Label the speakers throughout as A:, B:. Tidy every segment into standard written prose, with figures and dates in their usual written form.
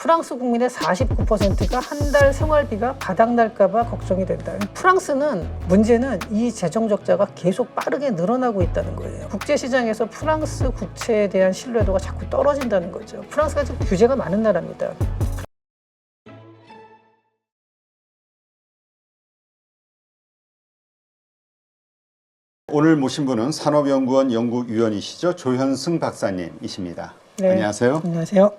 A: 프랑스 국민의 49%가 한 달 생활비가 바닥날까봐 걱정이 된다. 프랑스는 문제는 이 재정 적자가 계속 빠르게 늘어나고 있다는 거예요. 국제시장에서 프랑스 국채에 대한 신뢰도가 자꾸 떨어진다는 거죠. 프랑스가 지금 규제가 많은 나라입니다.
B: 오늘 모신 분은 산업연구원 연구위원이시죠. 조현승 박사님이십니다.
A: 네.
B: 안녕하세요.
A: 안녕하세요.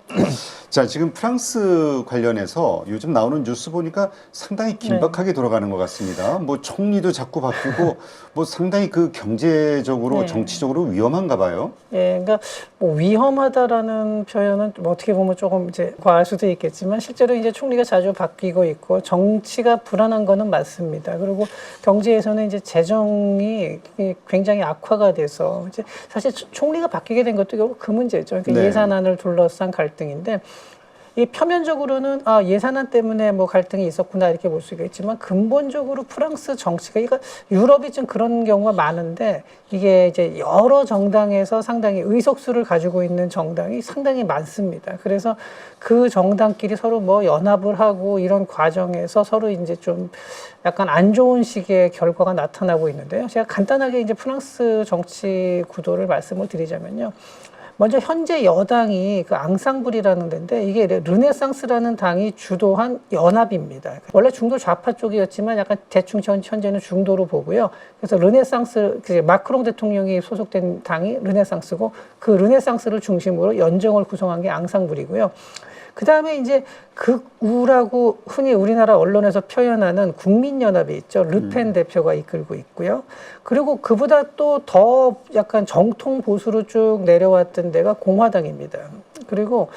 B: 자, 지금 프랑스 관련해서 요즘 나오는 뉴스 보니까 상당히 긴박하게 돌아가는 것 같습니다. 뭐 총리도 자꾸 바뀌고 뭐 상당히 그 경제적으로 정치적으로 위험한가 봐요.
A: 예, 그러니까 뭐 위험하다라는 표현은 뭐 어떻게 보면 조금 이제 과할 수도 있겠지만 실제로 이제 총리가 자주 바뀌고 있고 정치가 불안한 거는 맞습니다. 그리고 경제에서는 이제 재정이 굉장히 악화가 돼서 이제 사실 총리가 바뀌게 된 것도 결국 그 문제죠. 그러니까 예산안을 둘러싼 갈등인데 이 표면적으로는 예산안 때문에 뭐 갈등이 있었구나 이렇게 볼 수 있겠지만 근본적으로 프랑스 정치가 그러니까 유럽이 좀 그런 경우가 많은데 이게 이제 여러 정당에서 상당히 의석수를 가지고 있는 정당이 상당히 많습니다. 그래서 그 정당끼리 서로 뭐 연합을 하고 이런 과정에서 서로 이제 좀 약간 안 좋은 식의 결과가 나타나고 있는데요. 제가 간단하게 이제 프랑스 정치 구도를 말씀을 드리자면요. 먼저 현재 여당이 그 앙상블이라는 데인데 이게 르네상스라는 당이 주도한 연합입니다. 원래 중도 좌파 쪽이었지만 약간 대충 현재는 중도로 보고요. 그래서 르네상스, 마크롱 대통령이 소속된 당이 르네상스고 그 르네상스를 중심으로 연정을 구성한 게 앙상블이고요. 그 다음에 이제 극우라고 흔히 우리나라 언론에서 표현하는 국민연합이 있죠. 르펜 대표가 이끌고 있고요. 그리고 그보다 또 더 약간 정통 보수로 쭉 내려왔던 데가 공화당입니다. 그리고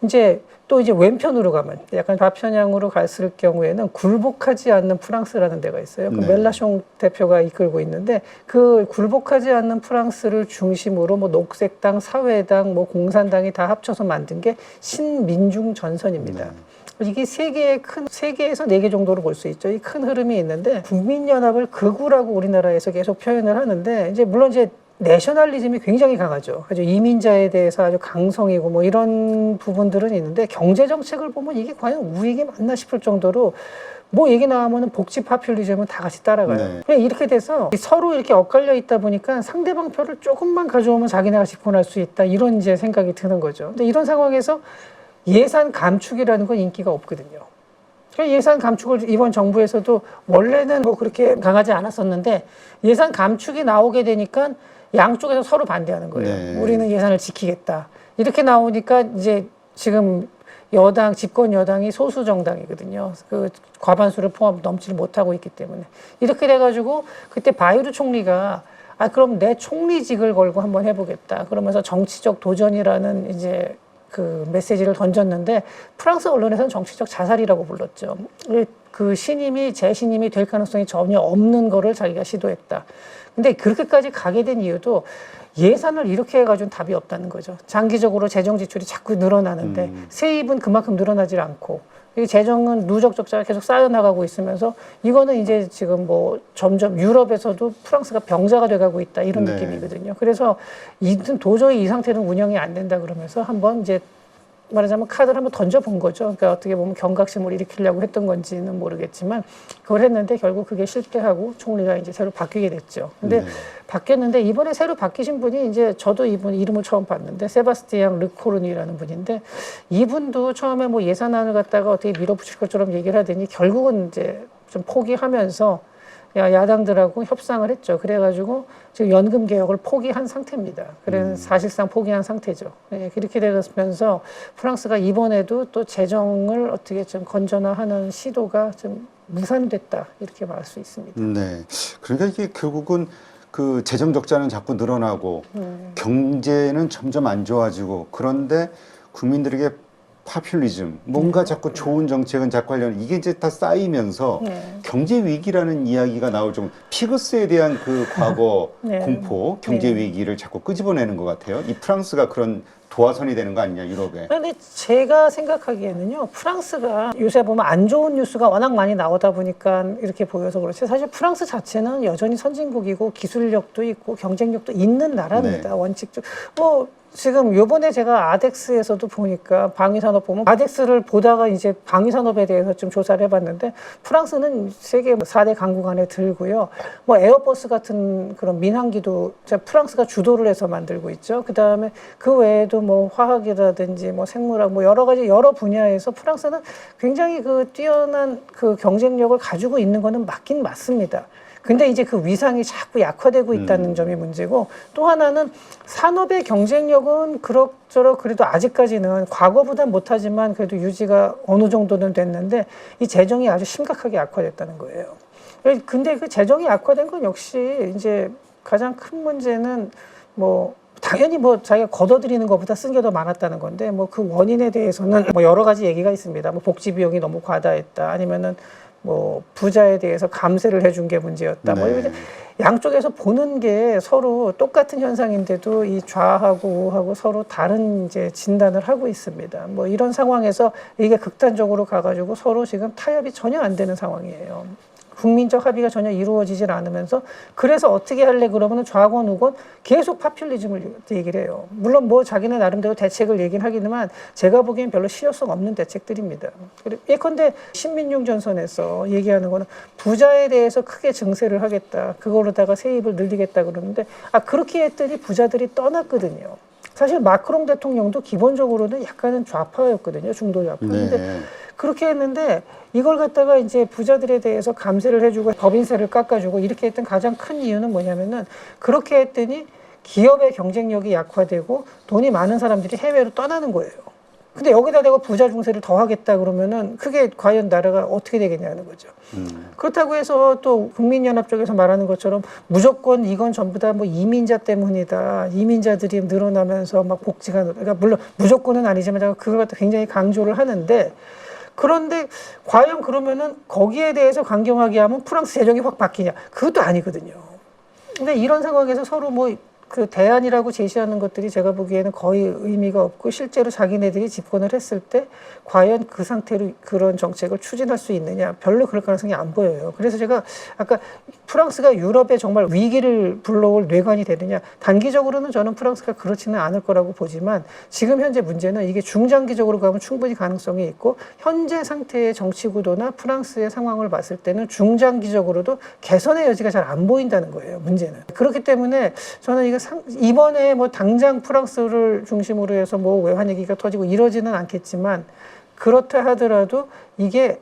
A: 이제 또 이제 왼편으로 가면 약간 좌편향으로 갔을 경우에는 굴복하지 않는 프랑스라는 데가 있어요. 그 멜라숑 대표가 이끌고 있는데 그 굴복하지 않는 프랑스를 중심으로 뭐 녹색당, 사회당, 뭐 공산당이 다 합쳐서 만든 게 신민중 전선입니다. 이게 세계에서 4개 정도로 볼 수 있죠. 이 큰 흐름이 있는데 국민연합을 극우라고 우리나라에서 계속 표현을 하는데 이제 물론 이제 내셔널리즘이 굉장히 강하죠. 아주 이민자에 대해서 아주 강성이고 뭐 이런 부분들은 있는데 경제 정책을 보면 이게 과연 우익이 맞나 싶을 정도로 뭐 얘기 나오면은 복지 파퓰리즘은 다 같이 따라가요. 그냥 이렇게 돼서 서로 이렇게 엇갈려 있다 보니까 상대방 표를 조금만 가져오면 자기네가 집권할 수 있다 이런 이제 생각이 드는 거죠. 근데 이런 상황에서 예산 감축이라는 건 인기가 없거든요. 예산 감축을 이번 정부에서도 원래는 뭐 그렇게 강하지 않았었는데 예산 감축이 나오게 되니까 양쪽에서 서로 반대하는 거예요. 우리는 예산을 지키겠다. 이렇게 나오니까 이제 지금 여당, 집권 여당이 소수 정당이거든요. 그 과반수를 넘지 못하고 있기 때문에. 이렇게 돼가지고 그때 바이루 총리가 그럼 내 총리직을 걸고 한번 해보겠다. 그러면서 정치적 도전이라는 이제 그 메시지를 던졌는데 프랑스 언론에서는 정치적 자살이라고 불렀죠. 그 재신임이 될 가능성이 전혀 없는 거를 자기가 시도했다. 근데 그렇게까지 가게 된 이유도 예산을 이렇게 해가지고는 답이 없다는 거죠. 장기적으로 재정 지출이 자꾸 늘어나는데 세입은 그만큼 늘어나질 않고 재정은 누적 적자가 계속 쌓여나가고 있으면서 이거는 이제 지금 뭐 점점 유럽에서도 프랑스가 병자가 돼가고 있다 이런 느낌이거든요. 그래서 도저히 이 상태는 운영이 안 된다 그러면서 한번 이제 말하자면 카드를 한번 던져본 거죠. 그러니까 어떻게 보면 경각심을 일으키려고 했던 건지는 모르겠지만 그걸 했는데 결국 그게 실패하고 총리가 이제 새로 바뀌게 됐죠. 근데 바뀌었는데 이번에 새로 바뀌신 분이 이제 저도 이분 이름을 처음 봤는데 세바스티앙 르코르니라는 분인데 이분도 처음에 뭐 예산안을 갖다가 어떻게 밀어붙일 것처럼 얘기를 하더니 결국은 이제 좀 포기하면서 야당들하고 협상을 했죠. 그래가지고 지금 연금 개혁을 포기한 상태입니다. 그래서 사실상 포기한 상태죠. 그렇게 되면서 프랑스가 이번에도 또 재정을 어떻게 좀 건전화하는 시도가 좀 무산됐다 이렇게 말할 수 있습니다.
B: 네, 그러니까 이게 결국은 그 재정 적자는 자꾸 늘어나고 경제는 점점 안 좋아지고 그런데 국민들에게 파퓰리즘, 뭔가 자꾸 좋은 정책은 자꾸 하려는 이게 이제 다 쌓이면서 경제 위기라는 이야기가 나올 정도. 피그스에 대한 그 과거 공포, 경제 위기를 자꾸 끄집어내는 것 같아요. 이 프랑스가 그런 도화선이 되는 거 아니냐, 유럽에.
A: 근데 제가 생각하기에는요, 프랑스가 요새 보면 안 좋은 뉴스가 워낙 많이 나오다 보니까 이렇게 보여서 그렇지, 사실 프랑스 자체는 여전히 선진국이고 기술력도 있고 경쟁력도 있는 나라입니다. 원칙적. 지금 요번에 제가 아덱스에서도 보니까 방위산업 보면 아덱스를 보다가 이제 방위산업에 대해서 좀 조사를 해봤는데 프랑스는 세계 4대 강국 안에 들고요. 뭐 에어버스 같은 그런 민항기도 프랑스가 주도를 해서 만들고 있죠. 그 다음에 그 외에도 뭐 화학이라든지 뭐 생물학 뭐 여러 가지 여러 분야에서 프랑스는 굉장히 그 뛰어난 그 경쟁력을 가지고 있는 거는 맞긴 맞습니다. 근데 이제 그 위상이 자꾸 약화되고 있다는 점이 문제고, 또 하나는 산업의 경쟁력은 그럭저럭 그래도 아직까지는 과거보단 못하지만 그래도 유지가 어느 정도는 됐는데 이 재정이 아주 심각하게 약화됐다는 거예요. 근데 그 재정이 약화된 건 역시 이제 가장 큰 문제는 뭐 당연히 뭐 자기가 걷어들이는 것보다 쓴 게 더 많았다는 건데, 뭐 그 원인에 대해서는 뭐 여러 가지 얘기가 있습니다. 뭐 복지 비용이 너무 과다했다, 아니면은 뭐 부자에 대해서 감세를 해준 게 문제였다. 뭐 이렇게 양쪽에서 보는 게 서로 똑같은 현상인데도 이 좌하고 우하고 서로 다른 이제 진단을 하고 있습니다. 뭐 이런 상황에서 이게 극단적으로 가가지고 서로 지금 타협이 전혀 안 되는 상황이에요. 국민적 합의가 전혀 이루어지질 않으면서, 그래서 어떻게 할래 그러면 좌건 우건 계속 파퓰리즘을 얘기를 해요. 물론 뭐 자기네 나름대로 대책을 얘기는 하기는 제가 보기엔 별로 실효성 없는 대책들입니다. 예컨대 신민용 전선에서 얘기하는 거는 부자에 대해서 크게 증세를 하겠다, 그거로다가 세입을 늘리겠다 그러는데, 그렇게 했더니 부자들이 떠났거든요. 사실 마크롱 대통령도 기본적으로는 약간은 좌파였거든요. 중도 좌파. 근데 그렇게 했는데 이걸 갖다가 이제 부자들에 대해서 감세를 해주고 법인세를 깎아주고 이렇게 했던 가장 큰 이유는 뭐냐면은, 그렇게 했더니 기업의 경쟁력이 약화되고 돈이 많은 사람들이 해외로 떠나는 거예요. 근데 여기다 대고 부자 중세를 더 하겠다 그러면은 그게 과연 나라가 어떻게 되겠냐는 거죠. 그렇다고 해서 또 국민연합 쪽에서 말하는 것처럼 무조건 이건 전부 다 뭐 이민자 때문이다, 이민자들이 늘어나면서 막 복지가 그러니까 물론 무조건은 아니지만 그걸 갖다 굉장히 강조를 하는데, 그런데 과연 그러면은 거기에 대해서 강경하게 하면 프랑스 재정이 확 바뀌냐? 그것도 아니거든요. 근데 이런 상황에서 서로 뭐 그 대안이라고 제시하는 것들이 제가 보기에는 거의 의미가 없고, 실제로 자기네들이 집권을 했을 때 과연 그 상태로 그런 정책을 추진할 수 있느냐, 별로 그럴 가능성이 안 보여요. 그래서 제가 아까 프랑스가 유럽에 정말 위기를 불러올 뇌관이 되느냐, 단기적으로는 저는 프랑스가 그렇지는 않을 거라고 보지만, 지금 현재 문제는 이게 중장기적으로 가면 충분히 가능성이 있고, 현재 상태의 정치 구도나 프랑스의 상황을 봤을 때는 중장기적으로도 개선의 여지가 잘 안 보인다는 거예요, 문제는. 그렇기 때문에 저는 이거 이번에 뭐 당장 프랑스를 중심으로 해서 뭐 외환 위기가 터지고 이러지는 않겠지만, 그렇다 하더라도 이게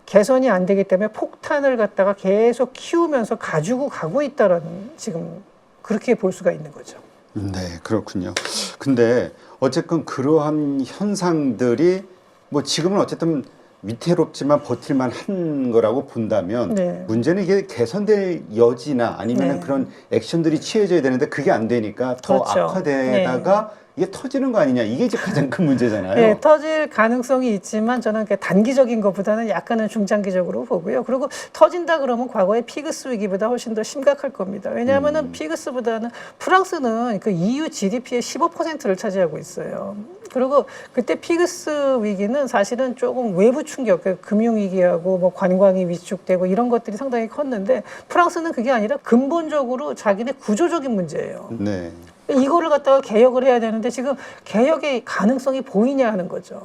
A: 개선이 안 되기 때문에 폭탄을 갖다가 계속 키우면서 가지고 가고 있다라는, 지금 그렇게 볼 수가 있는 거죠.
B: 네, 그렇군요. 근데 어쨌든 그러한 현상들이 뭐 지금은 어쨌든 위태롭지만 버틸만 한 거라고 본다면, 문제는 이게 개선될 여지나 아니면 그런 액션들이 취해져야 되는데 그게 안 되니까 더 악화되다가 이게 터지는 거 아니냐, 이게 이제 가장 큰 문제잖아요.
A: 네, 터질 가능성이 있지만 저는 단기적인 것보다는 약간은 중장기적으로 보고요. 그리고 터진다 그러면 과거의 피그스 위기보다 훨씬 더 심각할 겁니다. 왜냐하면은 피그스보다는 프랑스는 그 EU GDP의 15%를 차지하고 있어요. 그리고 그때 피그스 위기는 사실은 조금 외부 충격, 금융위기하고 뭐 관광이 위축되고 이런 것들이 상당히 컸는데, 프랑스는 그게 아니라 근본적으로 자기네 구조적인 문제예요.
B: 네.
A: 이거를 갖다가 개혁을 해야 되는데 지금 개혁의 가능성이 보이냐 하는 거죠.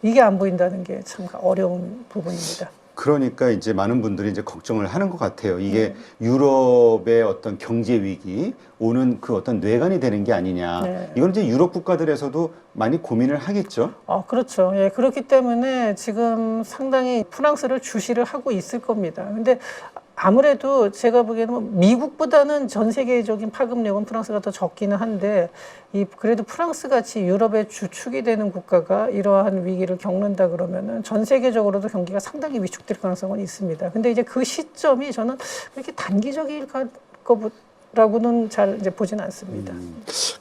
A: 이게 안 보인다는 게 참 어려운 부분입니다.
B: 그러니까 이제 많은 분들이 이제 걱정을 하는 것 같아요. 이게 유럽의 어떤 경제 위기 오는 그 어떤 뇌관이 되는 게 아니냐. 이건 이제 유럽 국가들에서도 많이 고민을 하겠죠.
A: 그렇죠. 예, 그렇기 때문에 지금 상당히 프랑스를 주시를 하고 있을 겁니다. 근데 아무래도 제가 보기에는 미국보다는 전 세계적인 파급력은 프랑스가 더 적기는 한데, 그래도 프랑스 같이 유럽의 주축이 되는 국가가 이러한 위기를 겪는다 그러면은 전 세계적으로도 경기가 상당히 위축될 가능성은 있습니다. 근데 이제 그 시점이 저는 그렇게 단기적일 거라고는 잘 이제 보지는 않습니다.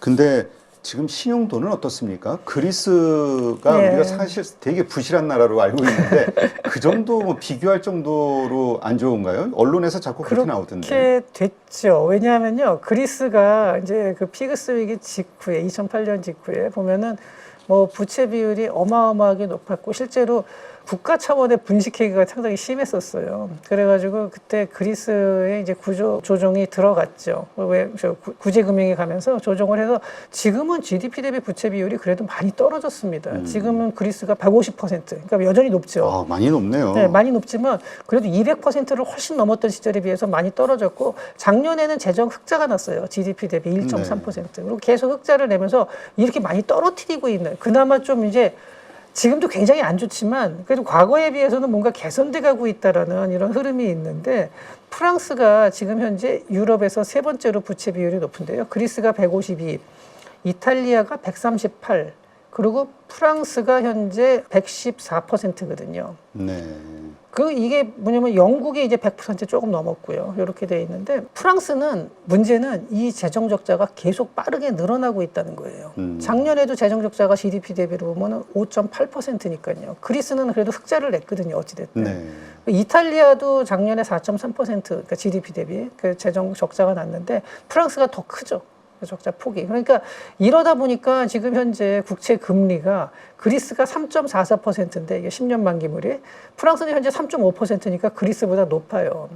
B: 근데 지금 신용도는 어떻습니까? 그리스가 우리가 사실 되게 부실한 나라로 알고 있는데 그 정도 뭐 비교할 정도로 안 좋은가요? 언론에서 자꾸 그렇게 나오던데.
A: 그렇게 됐죠. 왜냐하면요, 그리스가 이제 그 피그스 위기 직후에 2008년 직후에 보면은 뭐 부채 비율이 어마어마하게 높았고 실제로 국가 차원의 분식회계가 상당히 심했었어요. 그래가지고 그때 그리스의 이제 구조 조정이 들어갔죠. 왜 구제금융이 가면서 조정을 해서 지금은 GDP 대비 부채 비율이 그래도 많이 떨어졌습니다. 지금은 그리스가 150%, 그러니까 여전히 높죠.
B: 아, 많이 높네요.
A: 네, 많이 높지만 그래도 200%를 훨씬 넘었던 시절에 비해서 많이 떨어졌고 작년에는 재정 흑자가 났어요. GDP 대비 1.3%. 그리고 계속 흑자를 내면서 이렇게 많이 떨어뜨리고 있는 그나마 좀 이제 지금도 굉장히 안 좋지만 그래도 과거에 비해서는 뭔가 개선돼 가고 있다라는 이런 흐름이 있는데 프랑스가 지금 현재 유럽에서 세 번째로 부채 비율이 높은데요. 그리스가 152, 이탈리아가 138, 그리고 프랑스가 현재 114%거든요.
B: 네.
A: 그 이게 뭐냐면 영국이 이제 100% 조금 넘었고요. 이렇게 돼 있는데 프랑스는 문제는 이 재정 적자가 계속 빠르게 늘어나고 있다는 거예요. 작년에도 재정 적자가 GDP 대비로 보면은 5.8%니까요. 그리스는 그래도 흑자를 냈거든요. 어찌 됐든.
B: 네.
A: 이탈리아도 작년에 4.3% 그러니까 GDP 대비 그 재정 적자가 났는데 프랑스가 더 크죠. 적자 폭이. 그러니까 이러다 보니까 지금 현재 국채 금리가 그리스가 3.44%인데 이게 10년 만기물이 프랑스는 현재 3.5%니까 그리스보다 높아요.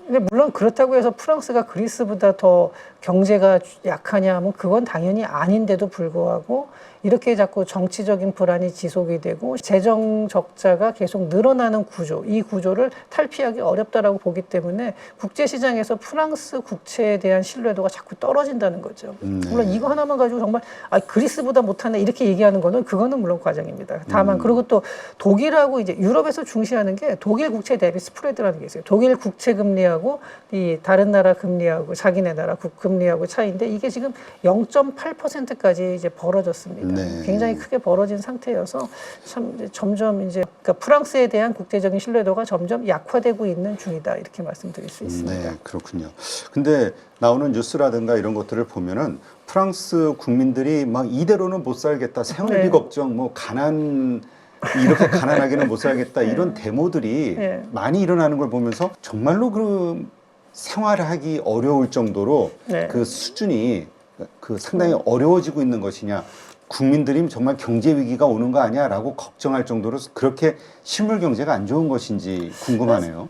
A: 근데 물론 그렇다고 해서 프랑스가 그리스보다 더 경제가 약하냐 하면 그건 당연히 아닌데도 불구하고 이렇게 자꾸 정치적인 불안이 지속이 되고 재정 적자가 계속 늘어나는 구조, 이 구조를 탈피하기 어렵다라고 보기 때문에 국제시장에서 프랑스 국채에 대한 신뢰도가 자꾸 떨어진다는 거죠. 물론 이거 하나만 가지고 정말 그리스보다 못하네 이렇게 얘기하는 거는 그거는 물론 과장입니다. 다만 그리고 또 독일하고 이제 유럽에서 중시하는 게 독일 국채 대비 스프레드라는 게 있어요. 독일 국채 금리하고 이 다른 나라 금리하고 자기네 나라 금리하고 차이인데 이게 지금 0.8%까지 이제 벌어졌습니다.
B: 네.
A: 굉장히 크게 벌어진 상태여서 참 이제 점점 이제 그러니까 프랑스에 대한 국제적인 신뢰도가 점점 약화되고 있는 중이다 이렇게 말씀드릴 수 있습니다.
B: 네, 그렇군요. 근데 나오는 뉴스라든가 이런 것들을 보면은 프랑스 국민들이 막 이대로는 못 살겠다, 생활비
A: 네.
B: 걱정, 뭐 이렇게 가난하게는 못 살겠다 이런 데모들이
A: 네.
B: 많이 일어나는 걸 보면서 정말로 그 생활하기 어려울 정도로
A: 네.
B: 그 수준이 그 상당히 어려워지고 있는 것이냐. 국민들이 정말 경제 위기가 오는 거 아니야라고 걱정할 정도로 그렇게 실물 경제가 안 좋은 것인지 궁금하네요.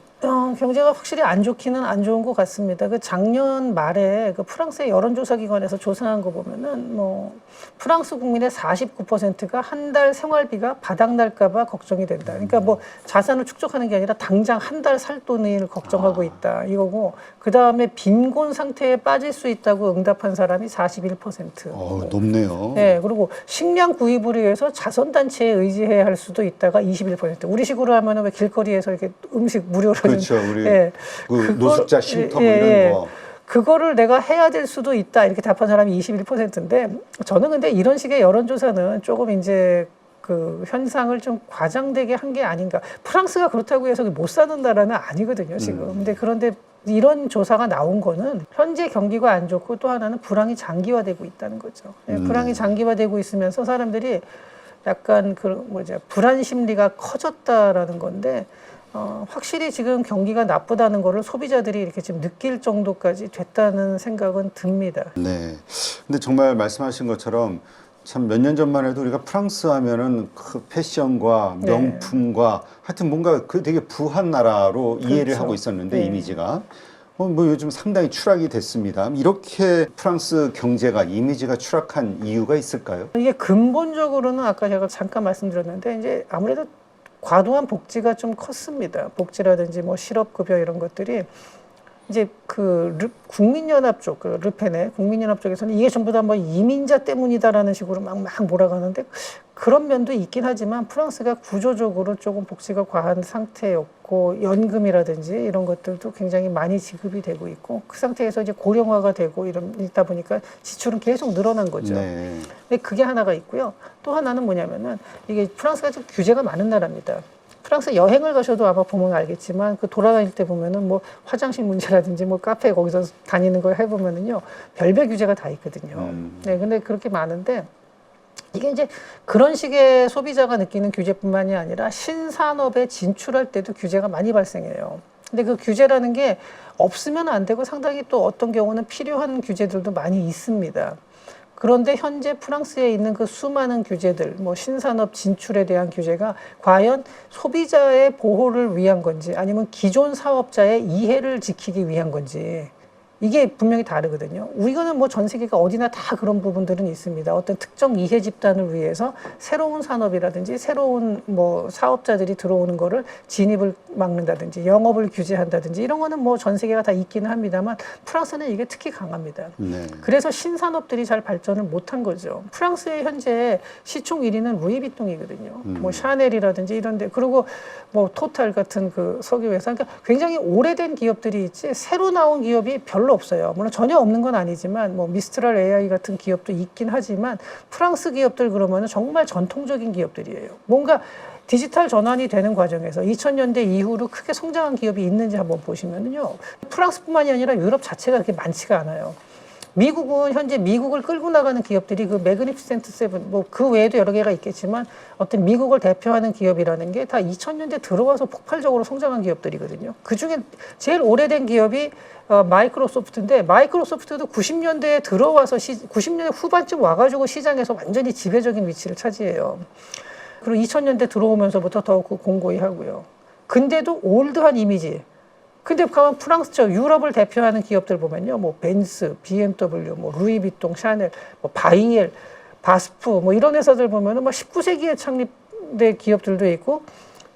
A: 경제가 확실히 안 좋기는 안 좋은 것 같습니다. 그 작년 말에 그 프랑스의 여론조사 기관에서 조사한 거 보면은 뭐 프랑스 국민의 49%가 한 달 생활비가 바닥날까봐 걱정이 된다. 그러니까 뭐 자산을 축적하는 게 아니라 당장 한 달 살 돈을 걱정하고 있다 이거고 그 다음에 빈곤 상태에 빠질 수 있다고 응답한 사람이 41%.
B: 높네요.
A: 네, 그리고 식량 구입을 위해서 자선단체에 의지해야 할 수도 있다가 21%. 우리식으로 하면은 왜 길거리에서 이렇게 음식 무료로
B: 그렇죠. 우리
A: 예,
B: 그 노숙자 쉼터 뭐
A: 예,
B: 이런
A: 예.
B: 거.
A: 그거를 내가 해야 될 수도 있다 이렇게 답한 사람이 21%인데 저는 근데 이런 식의 여론조사는 조금 이제 그 현상을 좀 과장되게 한 게 아닌가. 프랑스가 그렇다고 해서 못 사는 나라는 아니거든요 지금. 근데 그런데 이런 조사가 나온 거는 현재 경기가 안 좋고 또 하나는 불황이 장기화되고 있다는 거죠. 예, 불황이 장기화되고 있으면서 사람들이 약간 그 불안 심리가 커졌다라는 건데 확실히 지금 경기가 나쁘다는 거를 소비자들이 이렇게 지금 느낄 정도까지 됐다는 생각은 듭니다.
B: 네. 근데 정말 말씀하신 것처럼 참 몇 년 전만 해도 우리가 프랑스 하면은 그 패션과 명품과 하여튼 뭔가 그 되게 부한 나라로 이해를
A: 그렇죠.
B: 하고 있었는데
A: 네.
B: 이미지가 뭐 요즘 상당히 추락이 됐습니다. 이렇게 프랑스 경제가 이미지가 추락한 이유가 있을까요?
A: 이게 근본적으로는 아까 제가 잠깐 말씀드렸는데 이제 아무래도 과도한 복지가 좀 컸습니다. 복지라든지 뭐 실업급여 이런 것들이 이제 그 국민연합 쪽, 그 르펜의 국민연합 쪽에서는 이게 전부 다 뭐 이민자 때문이다라는 식으로 막 몰아가는데 그런 면도 있긴 하지만 프랑스가 구조적으로 조금 복지가 과한 상태였고 연금이라든지 이런 것들도 굉장히 많이 지급이 되고 있고 그 상태에서 이제 고령화가 되고 이러다 보니까 지출은 계속 늘어난 거죠.
B: 네.
A: 근데 그게 하나가 있고요. 또 하나는 뭐냐면은 이게 프랑스가 좀 규제가 많은 나라입니다. 프랑스 여행을 가셔도 아마 보면 알겠지만 그 돌아다닐 때 보면은 뭐 화장실 문제라든지 뭐 카페 거기서 다니는 걸 해보면은요 별별 규제가 다 있거든요. 네, 근데 그렇게 많은데 이게 이제 그런 식의 소비자가 느끼는 규제뿐만이 아니라 신산업에 진출할 때도 규제가 많이 발생해요. 근데 그 규제라는 게 없으면 안 되고 상당히 또 어떤 경우는 필요한 규제들도 많이 있습니다. 그런데 현재 프랑스에 있는 그 수많은 규제들, 뭐 신산업 진출에 대한 규제가 과연 소비자의 보호를 위한 건지 아니면 기존 사업자의 이해를 지키기 위한 건지 이게 분명히 다르거든요. 이거는 뭐 전 세계가 어디나 다 그런 부분들은 있습니다. 어떤 특정 이해 집단을 위해서 새로운 산업이라든지 새로운 뭐 사업자들이 들어오는 거를 진입을 막는다든지 영업을 규제한다든지 이런 거는 뭐 전 세계가 다 있기는 합니다만 프랑스는 이게 특히 강합니다.
B: 네.
A: 그래서 신산업들이 잘 발전을 못한 거죠. 프랑스의 현재 시총 1위는 루이비통이거든요. 뭐 샤넬이라든지 이런데 그리고 뭐 토탈 같은 그 석유 회사, 그러니까 굉장히 오래된 기업들이 있지 새로 나온 기업이 별로 없어요. 물론 전혀 없는 건 아니지만 뭐 미스트랄 AI 같은 기업도 있긴 하지만 프랑스 기업들 그러면은 정말 전통적인 기업들이에요. 뭔가 디지털 전환이 되는 과정에서 2000년대 이후로 크게 성장한 기업이 있는지 한번 보시면은요. 프랑스뿐만이 아니라 유럽 자체가 그렇게 많지가 않아요. 미국은 현재 미국을 끌고 나가는 기업들이 그 매그니피센트 세븐, 뭐 그 외에도 여러 개가 있겠지만 어떤 미국을 대표하는 기업이라는 게 다 2000년대 들어와서 폭발적으로 성장한 기업들이거든요. 그 중에 제일 오래된 기업이 마이크로소프트인데 마이크로소프트도 90년대에 들어와서 90년대 후반쯤 와가지고 시장에서 완전히 지배적인 위치를 차지해요. 그리고 2000년대 들어오면서부터 더욱 공고히 하고요. 근데도 올드한 이미지. 근데 가면 프랑스 쪽 유럽을 대표하는 기업들 보면요, 뭐 벤츠, BMW, 뭐 루이비통, 샤넬, 뭐 바이엘, 바스프, 뭐 이런 회사들 보면은 뭐 19세기에 창립된 기업들도 있고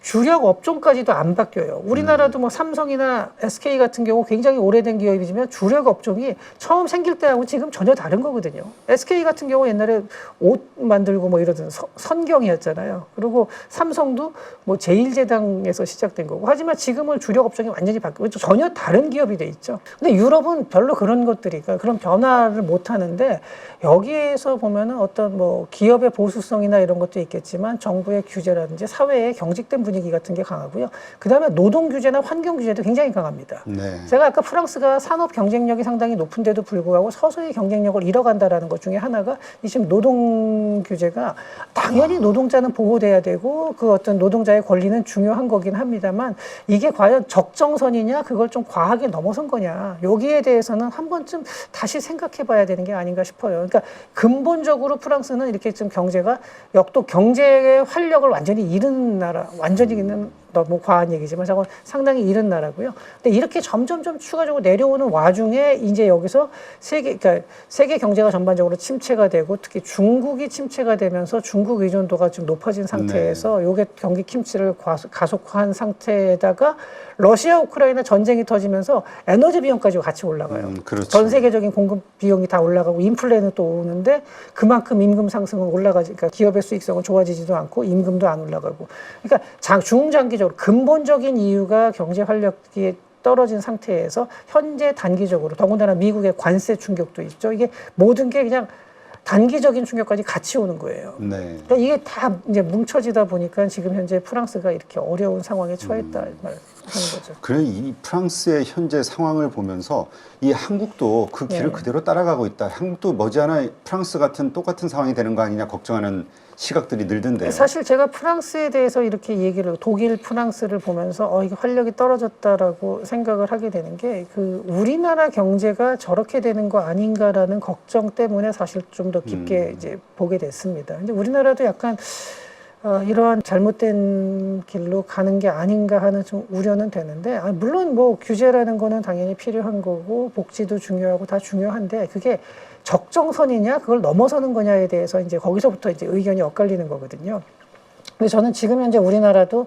A: 주력 업종까지도 안 바뀌어요. 우리나라도 뭐 삼성이나 SK 같은 경우 굉장히 오래된 기업이지만 주력 업종이 처음 생길 때하고 지금 전혀 다른 거거든요. SK 같은 경우 옛날에 옷 만들고 뭐 이러던 선경이었잖아요. 그리고 삼성도 뭐 제일제당에서 시작된 거고. 하지만 지금은 주력 업종이 완전히 바뀌고 전혀 다른 기업이 돼 있죠. 근데 유럽은 별로 그런 것들이, 그러니까 그런 변화를 못 하는데 여기에서 보면은 어떤 뭐 기업의 보수성이나 이런 것도 있겠지만 정부의 규제라든지 사회의 경직된 분위기 같은 게 강하고요. 그 다음에 노동 규제나 환경 규제도 굉장히 강합니다.
B: 네.
A: 제가 아까 프랑스가 산업 경쟁력이 상당히 높은데도 불구하고 서서히 경쟁력을 잃어간다라는 것 중에 하나가 이 지금 노동 규제가 당연히 노동자는 보호돼야 되고 그 어떤 노동자의 권리는 중요한 거긴 합니다만 이게 과연 적정선이냐 그걸 좀 과하게 넘어선 거냐 여기에 대해서는 한 번쯤 다시 생각해 봐야 되는 게 아닌가 싶어요. 그러니까 근본적으로 프랑스는 이렇게 좀 경제가 역도 경제의 활력을 완전히 잃은 나라, 완전히는 너무 과한 얘기지만 저건 상당히 잃은 나라고요. 근데 이렇게 점점점 추가적으로 내려오는 와중에 이제 여기서 그러니까 세계 경제가 전반적으로 침체가 되고 특히 중국이 침체가 되면서 중국 의존도가 좀 높아진 상태에서 요게 경기 침체를 가속화한 상태에다가 러시아 우크라이나 전쟁이 터지면서 에너지 비용까지 같이 올라가요.
B: 그렇죠.
A: 전 세계적인 공급 비용이 다 올라가고 인플레는 또 오는데 그만큼 임금 상승은 올라가지, 그러니까 기업의 수익성은 좋아지지도 않고 임금도 안 올라가고. 그러니까 중장기적으로 근본적인 이유가 경제 활력이 떨어진 상태에서 현재 단기적으로 더군다나 미국의 관세 충격도 있죠. 이게 모든 게 그냥 단기적인 충격까지 같이 오는 거예요.
B: 네.
A: 그러니까 이게 다 이제 뭉쳐지다 보니까 지금 현재 프랑스가 이렇게 어려운 상황에 처했다 말하는 거죠.
B: 그래 이 프랑스의 현재 상황을 보면서 이 한국도 그 길을
A: 네.
B: 그대로 따라가고 있다. 한국도 머지않아 프랑스 같은 똑같은 상황이 되는 거 아니냐 걱정하는 시각들이 늘던데요.
A: 사실 제가 프랑스에 대해서 이렇게 얘기를 독일, 프랑스를 보면서 이게 활력이 떨어졌다라고 생각을 하게 되는 게 그 우리나라 경제가 저렇게 되는 거 아닌가라는 걱정 때문에 사실 좀 더 깊게 이제 보게 됐습니다. 근데 우리나라도 약간 이러한 잘못된 길로 가는 게 아닌가 하는 좀 우려는 되는데 물론 뭐 규제라는 거는 당연히 필요한 거고 복지도 중요하고 다 중요한데 그게 적정선이냐 그걸 넘어서는 거냐에 대해서 이제 거기서부터 이제 의견이 엇갈리는 거거든요. 근데 저는 지금 현재 우리나라도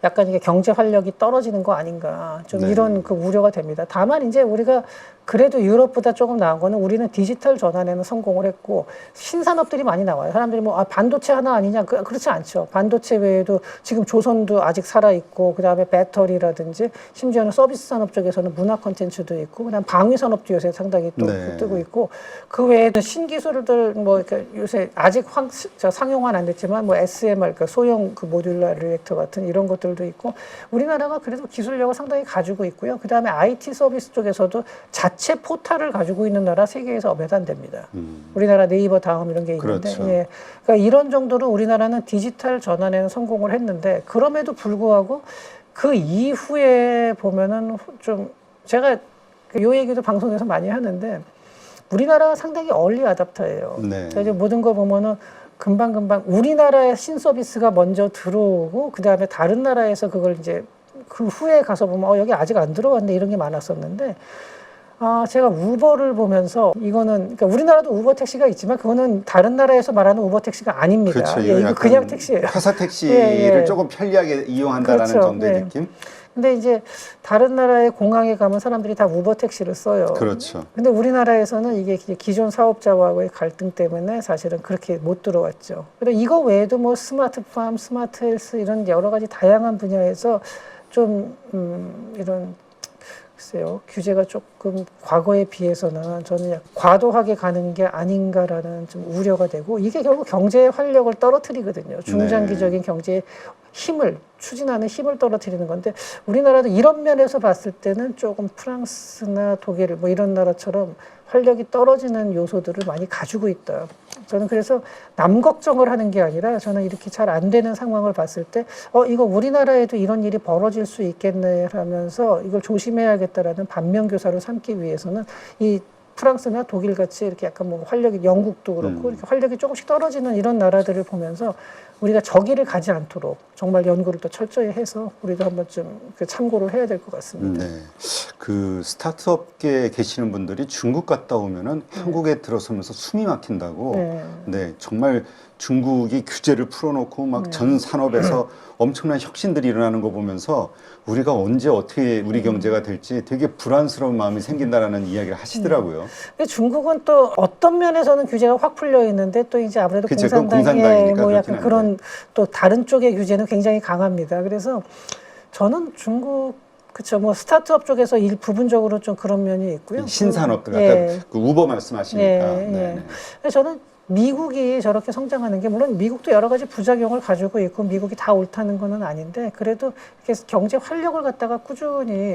A: 약간 이게 경제 활력이 떨어지는 거 아닌가 좀
B: 네.
A: 이런 그 우려가 됩니다. 다만 이제 우리가 그래도 유럽보다 조금 나은 거는 우리는 디지털 전환에는 성공을 했고 신산업들이 많이 나와요. 사람들이 뭐 반도체 하나 아니냐 그렇지 않죠. 반도체 외에도 지금 조선도 아직 살아있고 그다음에 배터리라든지 심지어는 서비스 산업 쪽에서는 문화 콘텐츠도 있고 그다음 방위 산업도 요새 상당히 또
B: 네.
A: 뜨고 있고 그 외에도 신기술들 뭐 이렇게 요새 아직 상용화는 안 됐지만 뭐 SMR 그러니까 소형 그 모듈러 리액터 같은 이런 것들도 있고 우리나라가 그래도 기술력을 상당히 가지고 있고요. 그다음에 IT 서비스 쪽에서도 자체 포탈을 가지고 있는 나라 세계에서 몇 안 됩니다. 우리나라 네이버 다음 이런 게 있는데
B: 그렇죠.
A: 예. 그러니까 이런 정도로 우리나라는 디지털 전환에는 성공을 했는데 그럼에도 불구하고 그 이후에 보면은 좀 제가 요 얘기도 방송에서 많이 하는데 우리나라가 상당히 얼리 아답터예요.
B: 네.
A: 그래서 모든 거 보면은 금방금방 우리나라의 신서비스가 먼저 들어오고 그 다음에 다른 나라에서 그걸 이제 그 후에 가서 보면 여기 아직 안 들어왔네 이런 게 많았었는데 제가 우버를 보면서 이거는 그러니까 우리나라도 우버 택시가 있지만 그거는 다른 나라에서 말하는 우버 택시가 아닙니다.
B: 그렇죠.
A: 예, 이거
B: 약간
A: 그냥 택시예요.
B: 회사 택시를
A: 예, 예.
B: 조금 편리하게 이용한다라는
A: 그렇죠.
B: 정도의
A: 네.
B: 느낌?
A: 근데 이제 다른 나라의 공항에 가면 사람들이 다 우버 택시를 써요.
B: 그렇죠.
A: 근데 우리나라에서는 이게 기존 사업자와의 갈등 때문에 사실은 그렇게 못 들어왔죠. 그리고 이거 외에도 뭐 스마트팜, 스마트 헬스 이런 여러 가지 다양한 분야에서 좀 이런 글쎄요 규제가 조금 과거에 비해서는 저는 약간 과도하게 가는 게 아닌가라는 좀 우려가 되고 이게 결국 경제의 활력을 떨어뜨리거든요. 중장기적인 경제의 힘을 추진하는 힘을 떨어뜨리는 건데 우리나라도 이런 면에서 봤을 때는 조금 프랑스나 독일 뭐 이런 나라처럼 활력이 떨어지는 요소들을 많이 가지고 있다. 저는 그래서 남 걱정을 하는 게 아니라 저는 이렇게 잘 안 되는 상황을 봤을 때 이거 우리나라에도 이런 일이 벌어질 수 있겠네 하면서 이걸 조심해야겠다라는 반면교사로 삼기 위해서는 이 프랑스나 독일 같이 이렇게 약간 뭐 활력이 영국도 그렇고 이렇게 활력이 조금씩 떨어지는 이런 나라들을 보면서 우리가 저기를 가지 않도록 정말 연구를 더 철저히 해서 우리도 한번쯤 참고를 해야 될 것 같습니다.
B: 네. 그 스타트업계에 계시는 분들이 중국 갔다 오면은 한국에 들어서면서 숨이 막힌다고. 네. 정말 중국이 규제를 풀어놓고 막 전 산업에서 엄청난 혁신들이 일어나는 거 보면서 우리가 언제 어떻게 우리 경제가 될지 되게 불안스러운 마음이 생긴다라는 이야기를 하시더라고요.
A: 근데 중국은 또 어떤 면에서는 규제가 확 풀려 있는데 또 이제 아무래도
B: 그쵸, 그건
A: 공산당의
B: 공산당이니까
A: 뭐
B: 그렇긴
A: 약간 그런 또 다른 쪽의 규제는 굉장히 강합니다. 그래서 저는 중국 그렇죠. 뭐 스타트업 쪽에서 부분적으로 좀 그런 면이 있고요.
B: 신산업들 아까
A: 예.
B: 그 우버 말씀하시니까.
A: 예,
B: 네.
A: 그래서 저는 미국이 저렇게 성장하는 게 물론 미국도 여러 가지 부작용을 가지고 있고 미국이 다 옳다는 건 아닌데 그래도 이렇게 경제 활력을 갖다가 꾸준히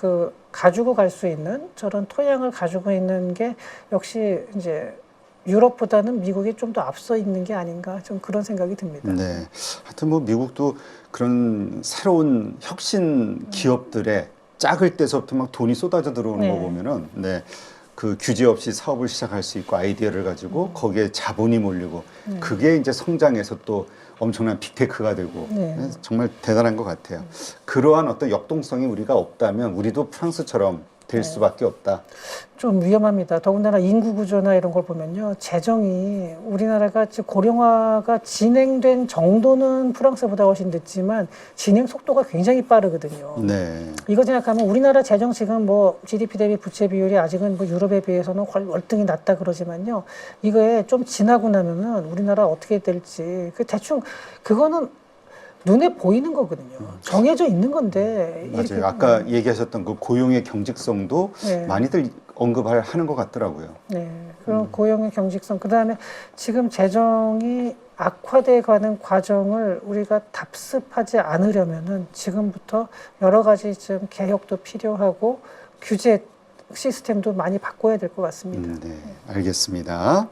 A: 가지고 갈 수 있는 저런 토양을 가지고 있는 게 역시 이제 유럽보다는 미국이 좀 더 앞서 있는 게 아닌가 좀 그런 생각이 듭니다.
B: 네. 하여튼 뭐 미국도 그런 새로운 혁신 기업들의 작을 때서부터 막 돈이 쏟아져 들어오는 거 보면은 그 규제 없이 사업을 시작할 수 있고 아이디어를 가지고 거기에 자본이 몰리고 그게 이제 성장해서 또 엄청난 빅테크가 되고 정말 대단한 것 같아요. 그러한 어떤 역동성이 우리가 없다면 우리도 프랑스처럼 될 수밖에 없다.
A: 좀 위험합니다. 더군다나 인구 구조나 이런 걸 보면요. 재정이 우리나라가 지금 고령화가 진행된 정도는 프랑스보다 훨씬 늦지만 진행 속도가 굉장히 빠르거든요.
B: 네.
A: 이거 생각하면 우리나라 재정 지금 뭐 GDP 대비 부채 비율이 아직은 뭐 유럽에 비해서는 월등히 낮다 그러지만요. 이거에 좀 지나고 나면은 우리나라 어떻게 될지 대충 그거는 눈에 보이는 거거든요. 정해져 있는 건데.
B: 맞아요. 아까 얘기하셨던 그 고용의 경직성도 많이들 하는 것 같더라고요.
A: 네. 그럼 고용의 경직성. 그 다음에 지금 재정이 악화돼 가는 과정을 우리가 답습하지 않으려면은 지금부터 여러 가지 좀 개혁도 필요하고 규제 시스템도 많이 바꿔야 될 것 같습니다.
B: 네. 알겠습니다.